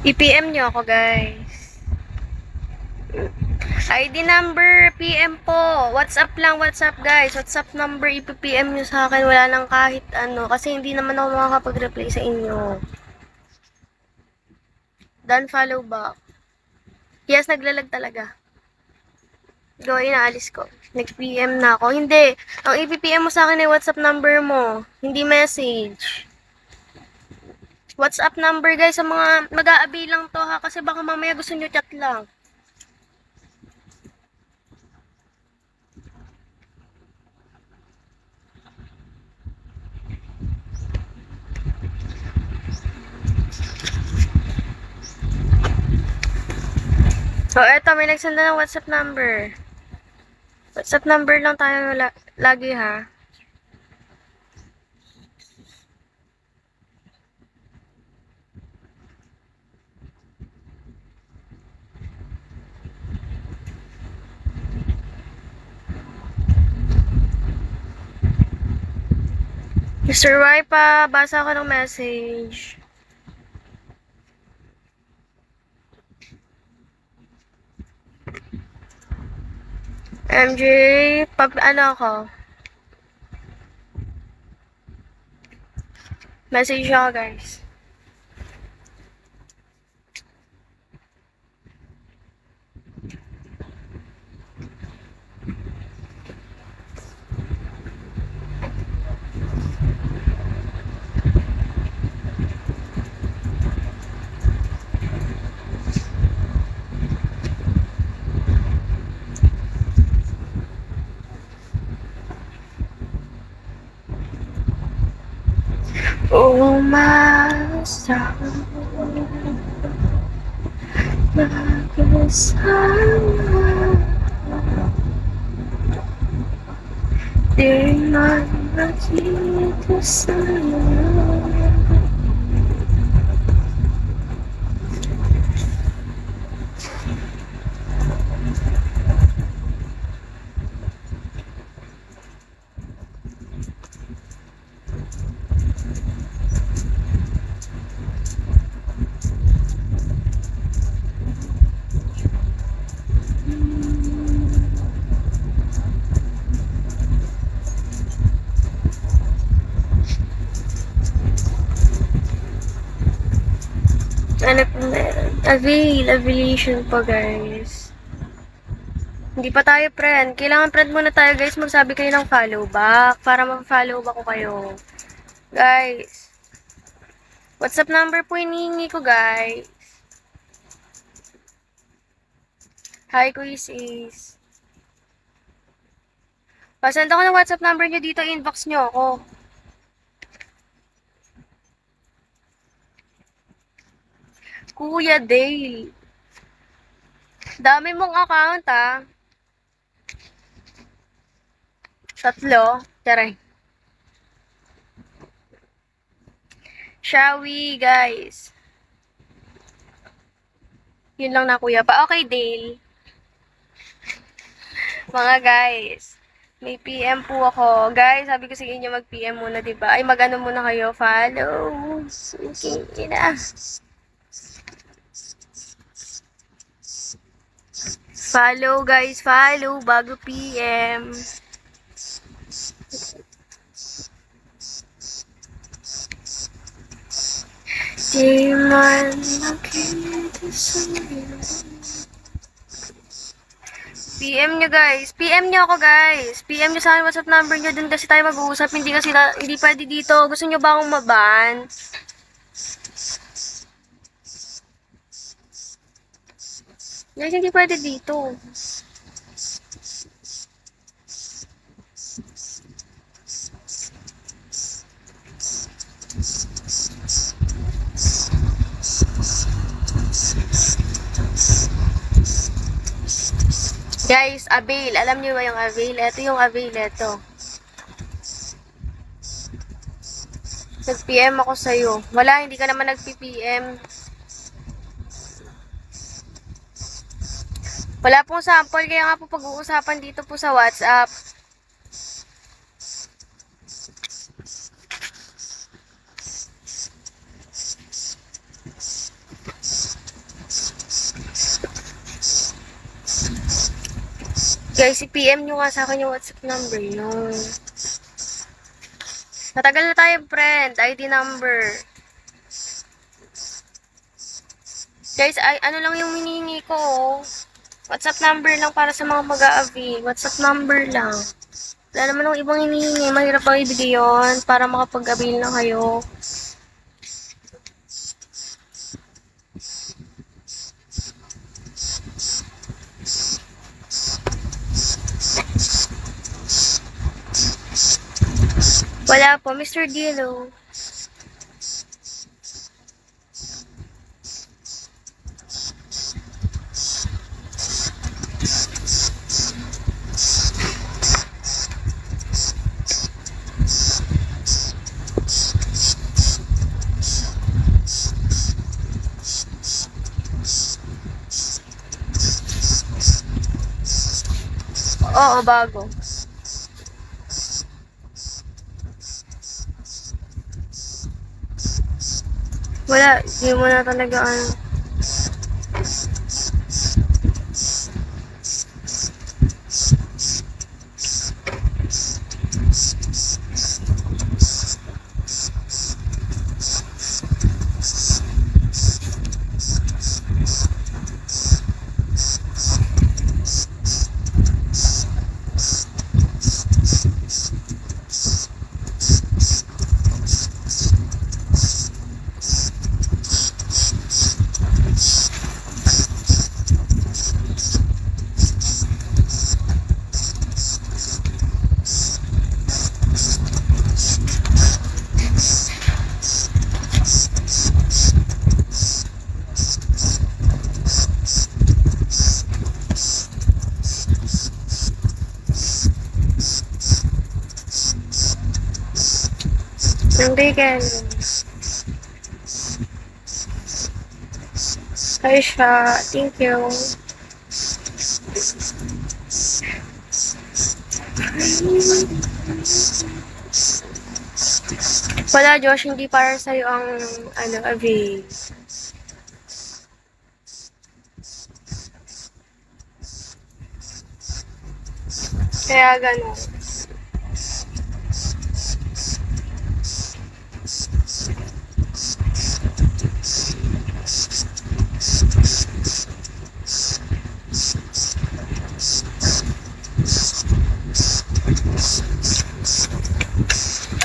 I-PM nyo ako, guys. ID number, PM po. WhatsApp lang, WhatsApp, guys. WhatsApp number, i-PM nyo sa akin. Wala nang kahit ano. Kasi hindi naman ako makakapag-reply sa inyo. Done, follow back. Yes, naglalag talaga. Go, inaalis ko. Nag-PM na ako. Hindi. Ang i-PM mo sa akin ay WhatsApp number mo. Hindi message. WhatsApp number, guys, sa mga mag-a-avail lang to, ha? Kasi baka mamaya gusto nyo chat lang. So, eto, may nagsenda ng WhatsApp number. WhatsApp number lang tayo lagi, ha? Mr. Y pa, basa ko ng message. MJ, ano ako? Message ako, guys. Umasa magkasama, di man makita sana. Ano po meron? Affiliation po, guys. Hindi pa tayo friend. Kailangan friend muna tayo, guys. Magsabi kayo ng follow back para mag-follow back ko kayo. Guys. WhatsApp number po hinihingi ko, guys. Hi, Kuya Sis. Pasend ako ng WhatsApp number nyo dito. Inbox nyo ako. Kuya Dale. Dami mong account, ah. 3. Taray. Shawi, guys. Yun lang na, kuya pa. Okay, Dale. Mga guys. May PM po ako. Guys, sabi ko sa inyo mag-PM muna, diba? Ay, mag-ano muna kayo. Follow. Okay, na. Follow, guys. Follow bago PM. Di man makita sa'yo. PM nyo, guys. PM nyo ako, guys. PM nyo sa akin WhatsApp number nyo. Dun kasi tayo mag-uusap. Hindi pwede dito. Gusto nyo ba akong maban? Guys, hindi pwede dito. Guys, avail. Alam niyo ba yung avail? Ito yung avail. Ito. Nag-PM ako sa'yo. Wala, hindi ka naman nag-PM. Wala pong sample, kaya nga po pag-uusapan dito po sa WhatsApp. Guys, i-PM nyo nga sa akin yung WhatsApp number nyo. Matagal na tayo, friend. ID number. Guys, ano lang yung hinihingi ko, oh. WhatsApp number lang para sa mga mag-a-avail. WhatsApp number lang. Wala naman ng ibang hinihingi. Mahirap ba ibigay yun para makapag-avail na kayo. Wala po, Mr. Dilo. Oo, bago. Wala, hindi mo na talaga ano. Hindi ka. Hi siya. Thank you. Wala, Josh. Hindi para sa'yo ang avail. Kaya gano'n.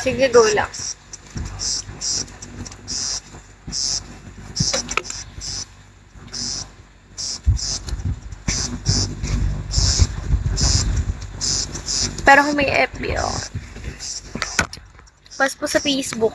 Sige, go lang. Pero kung may FB, pas po sa Facebook.